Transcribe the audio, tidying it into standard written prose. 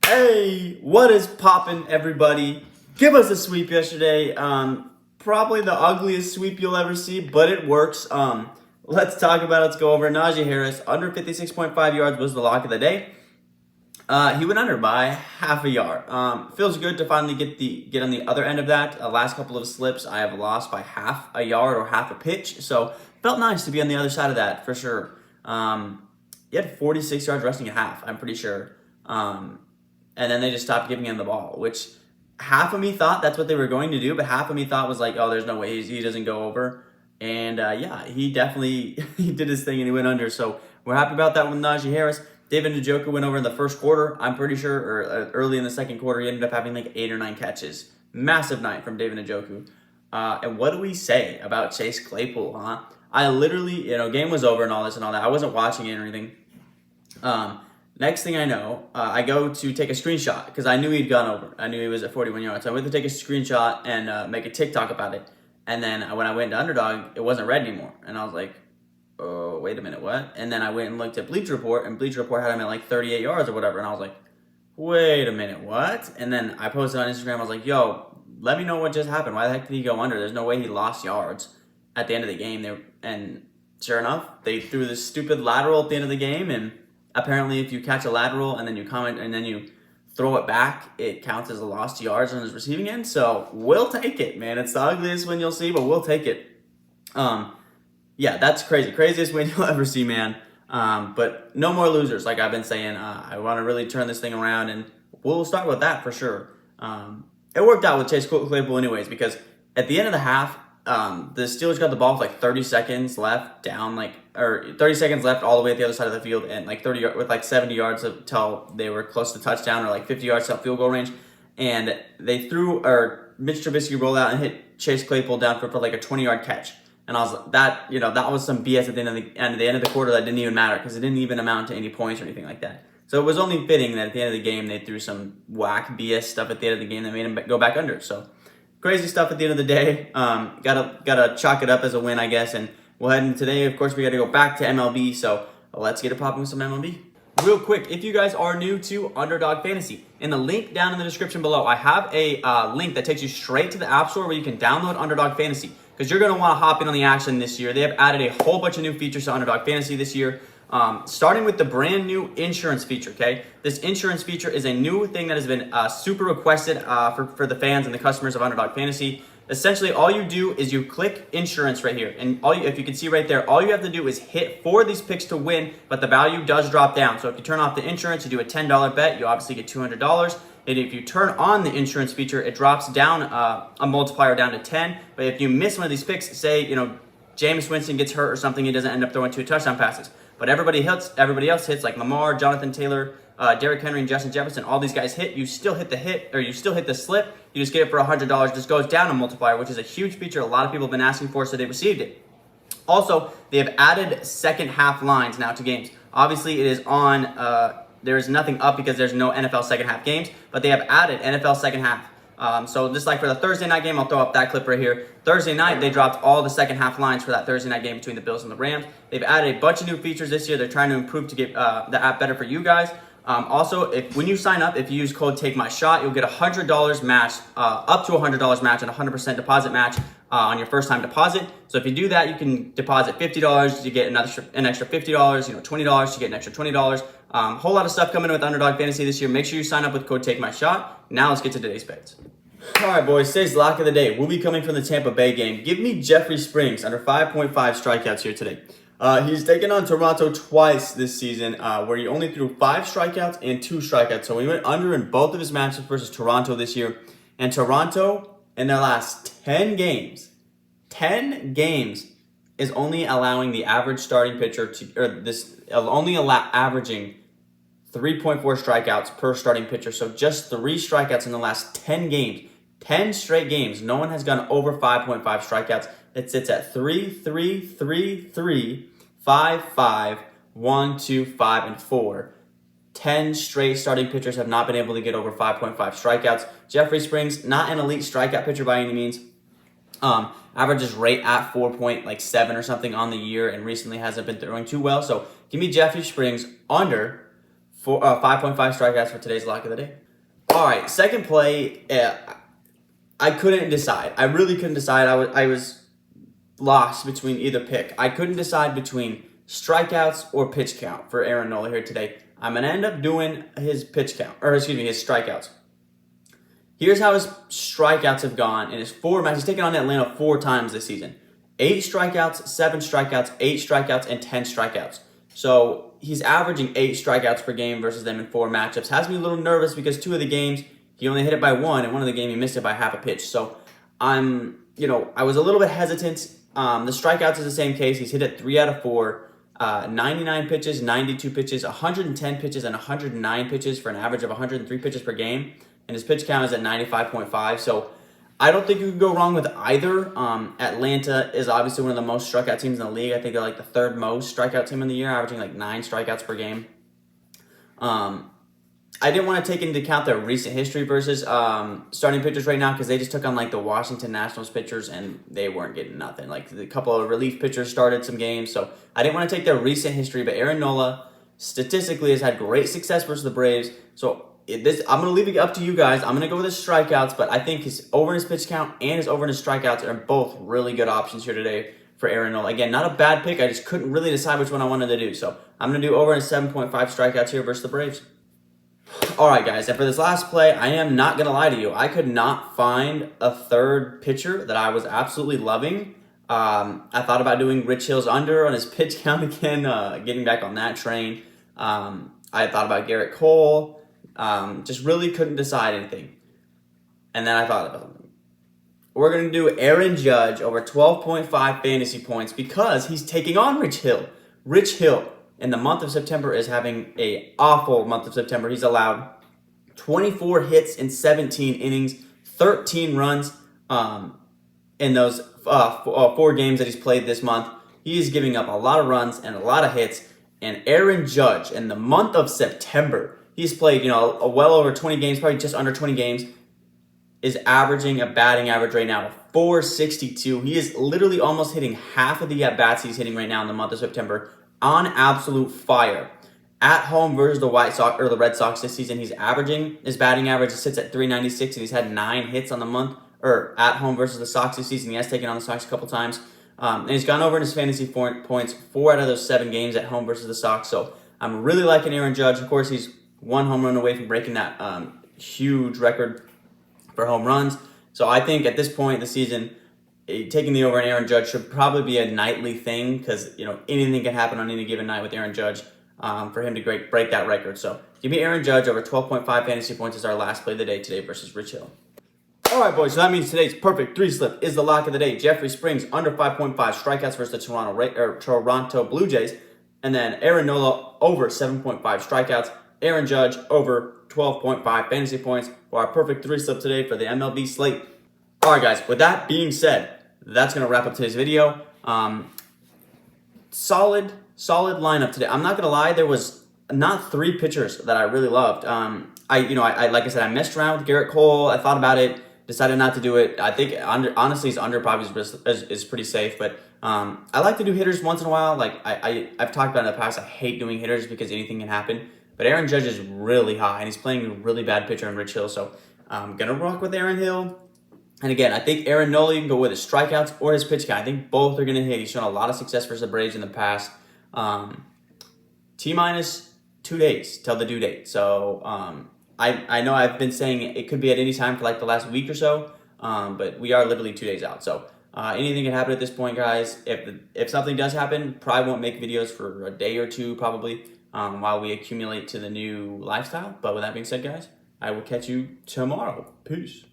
Hey, what is poppin', everybody? Give us a sweep yesterday. Probably the ugliest sweep you'll ever see, but it works. Let's talk about it. Let's go over it. Najee Harris, under 56.5 yards was the lock of the day. He went under by half a yard. Feels good to finally get on the other end of that. Last couple of slips, I have lost by half a yard or half a pitch. So felt nice to be on the other side of that for sure. He had 46 yards rushing at half, I'm pretty sure. And then they just stopped giving him the ball, which half of me thought that's what they were going to do, but half of me thought was like, oh, there's no way he doesn't go over. And yeah, he definitely he did his thing and he went under. So we're happy about that with Najee Harris. David Njoku went over in the first quarter, I'm pretty sure, or early in the second quarter. He ended up having like 8 or 9 catches. Massive night from David Njoku. And what do we say about Chase Claypool, huh? I literally, game was over and all this and all that. I wasn't watching it or anything. Next thing I know, I go to take a screenshot because I knew he'd gone over. I knew he was at 41 yards. So I went to take a screenshot and make a TikTok about it. And then when I went to Underdog, it wasn't red anymore. And I was like, oh, wait a minute, what? And then I went and looked at Bleacher Report, and Bleacher Report had him at like 38 yards or whatever. And I was like, wait a minute, what? And then I posted on Instagram. I was like, yo, let me know what just happened. Why the heck did he go under? There's no way he lost yards at the end of the game. And sure enough, they threw this stupid lateral at the end of the game, and apparently, if you catch a lateral and then you comment and then you throw it back, it counts as a lost yards on his receiving end. So we'll take it, man. It's the ugliest win you'll see, but we'll take it. Yeah, that's crazy. Craziest win you'll ever see, man. But no more losers, like I've been saying. I want to really turn this thing around, and we'll start with that for sure. It worked out with Chase Claypool anyways, because at the end of the half, the Steelers got the ball with like 30 seconds left or 30 seconds left all the way at the other side of the field, and like 70 yards until they were close to touchdown, or like 50 yards to field goal range. And they Mitch Trubisky rolled out and hit Chase Claypool down for like a 20-yard catch. And I was like, that was some BS at the end of the quarter that didn't even matter because it didn't even amount to any points or anything like that. So it was only fitting that at the end of the game, they threw some whack BS stuff at the end of the game that made him go back under. So crazy stuff at the end of the day. Gotta chalk it up as a win, I guess. And we'll head into today. Of course, we got to go back to MLB. So let's get it popping with some MLB. Real quick, if you guys are new to Underdog Fantasy, in the link down in the description below, I have a link that takes you straight to the App Store where you can download Underdog Fantasy, because you're going to want to hop in on the action this year. They have added a whole bunch of new features to Underdog Fantasy this year, starting with the brand new insurance feature, okay? This insurance feature is a new thing that has been super requested for the fans and the customers of Underdog Fantasy. Essentially, all you do is you click insurance right here. And if you can see right there, all you have to do is hit 4 of these picks to win, but the value does drop down. So if you turn off the insurance, you do a $10 bet, you obviously get $200. And if you turn on the insurance feature, it drops down a multiplier down to 10. But if you miss one of these picks, say, Jameis Winston gets hurt or something, he doesn't end up throwing 2 touchdown passes. But everybody else hits, like Lamar, Jonathan Taylor, Derrick Henry, and Justin Jefferson. All these guys hit. You still hit the slip. You just get it for $100. Just goes down a multiplier, which is a huge feature a lot of people have been asking for, so they received it. Also, they have added second half lines now to games. Obviously, it is on. There is nothing up because there's no NFL second half games, but they have added NFL second half. So just like for the Thursday night game, I'll throw up that clip right here. Thursday night, they dropped all the second half lines for that Thursday night game between the Bills and the Rams. They've added a bunch of new features this year. They're trying to improve to get the app better for you guys. Also, when you sign up, if you use code TAKEMYSHOT, you'll get $100 match, up to $100 match, and 100% deposit match on your first time deposit. So if you do that, you can deposit $50 to get an extra $50, $20 to get an extra $20. Whole lot of stuff coming with Underdog Fantasy this year. Make sure you sign up with code TAKEMYSHOT. Now let's get to today's bets. All right, boys, today's lock of the day will be coming from the Tampa Bay game. Give me Jeffrey Springs under 5.5 strikeouts here today. He's taken on Toronto twice this season, where he only threw 5 strikeouts and 2 strikeouts. So he went under in both of his matchups versus Toronto this year. And Toronto, in their last 10 games, is only allowing the average starting pitcher averaging 3.4 strikeouts per starting pitcher. So just 3 strikeouts in the last 10 games. 10 straight games. No one has gone over 5.5 strikeouts. It sits at 3, 3, 3, 3, 5, 5, 1, 2, 5, and 4. 10 straight starting pitchers have not been able to get over 5.5 strikeouts. Jeffrey Springs, not an elite strikeout pitcher by any means. Averages rate at 4.7 or something on the year, and recently hasn't been throwing too well. So give me Jeffrey Springs under 5.5 strikeouts for today's lock of the day. All right, second play. I couldn't decide. I really couldn't decide. I was lost between either pick. I couldn't decide between strikeouts or pitch count for Aaron Nola here today. I'm going to end up doing his pitch count, or excuse me, his strikeouts. Here's how his strikeouts have gone in his 4 matches. He's taken on Atlanta 4 times this season. 8 strikeouts, 7 strikeouts, 8 strikeouts, and 10 strikeouts. So he's averaging 8 strikeouts per game versus them in 4 matchups. Has me a little nervous because 2 of the games he only hit it by 1, and 1 of the game he missed it by half a pitch. So I was a little bit hesitant. The strikeouts is the same case. He's hit it 3 out of 4. 99 pitches, 92 pitches, 110 pitches, and 109 pitches for an average of 103 pitches per game. And his pitch count is at 95.5. So I don't think you can go wrong with either. Atlanta is obviously one of the most strikeout teams in the league. I think they're like the 3rd most strikeout team in the year, averaging like 9 strikeouts per game. I didn't want to take into account their recent history versus starting pitchers right now because they just took on like the Washington Nationals pitchers and they weren't getting nothing. Like a couple of relief pitchers started some games, so I didn't want to take their recent history. But Aaron Nola statistically has had great success versus the Braves. So I'm going to leave it up to you guys. I'm going to go with his strikeouts, but I think his over in his pitch count and his over in his strikeouts are both really good options here today for Aaron Nola. Again, not a bad pick. I just couldn't really decide which one I wanted to do. So I'm going to do over in 7.5 strikeouts here versus the Braves. All right, guys, and for this last play, I am not going to lie to you. I could not find a third pitcher that I was absolutely loving. I thought about doing Rich Hill's under on his pitch count again, getting back on that train. I thought about Garrett Cole. Just really couldn't decide anything. And then I thought about something. We're going to do Aaron Judge over 12.5 fantasy points because he's taking on Rich Hill. Rich Hill in the month of September is having an awful month of September. He's allowed 24 hits in 17 innings, 13 runs in those 4 games that he's played this month. He is giving up a lot of runs and a lot of hits. And Aaron Judge, in the month of September, he's played, well over 20 games, probably just under 20 games, is averaging a batting average right now of 462. He is literally almost hitting half of the at-bats he's hitting right now in the month of September. On absolute fire. At home versus the White Sox or the Red Sox this season, he's averaging, his batting average sits at 396, and he's had 9 hits on the month. Or at home versus the Sox this season, he has taken on the Sox a couple times, and he's gone over in his fantasy points 4 out of those 7 games at home versus the Sox. So I'm really liking Aaron Judge. Of course, he's 1 home run away from breaking that huge record for home runs. So I think at this point in the season, taking the over on Aaron Judge should probably be a nightly thing because, anything can happen on any given night with Aaron Judge for him to break that record. So give me Aaron Judge over 12.5 fantasy points as our last play of the day today versus Rich Hill. All right, boys, so that means today's perfect 3-slip is the lock of the day. Jeffrey Springs under 5.5 strikeouts versus the Toronto Blue Jays. And then Aaron Nola over 7.5 strikeouts. Aaron Judge over 12.5 fantasy points for our perfect 3-slip today for the MLB slate. All right, guys, with that being said, that's going to wrap up today's video. Solid lineup today. I'm not going to lie, there was not 3 pitchers that I really loved. Like I said, I messed around with Garrett Cole. I thought about it, decided not to do it. I think, honestly, his under probably is pretty safe. But I like to do hitters once in a while. Like I've talked about in the past, I hate doing hitters because anything can happen. But Aaron Judge is really high, and he's playing a really bad pitcher in Rich Hill. So I'm going to rock with Aaron Hill. And again, I think Aaron Nola, you can go with his strikeouts or his pitch count. I think both are going to hit. He's shown a lot of success versus the Braves in the past. T-minus 2 days till the due date. So I know I've been saying it could be at any time for like the last week or so, but we are literally 2 days out. So anything can happen at this point, guys. If something does happen, probably won't make videos for a day or 2 probably while we accumulate to the new lifestyle. But with that being said, guys, I will catch you tomorrow. Peace.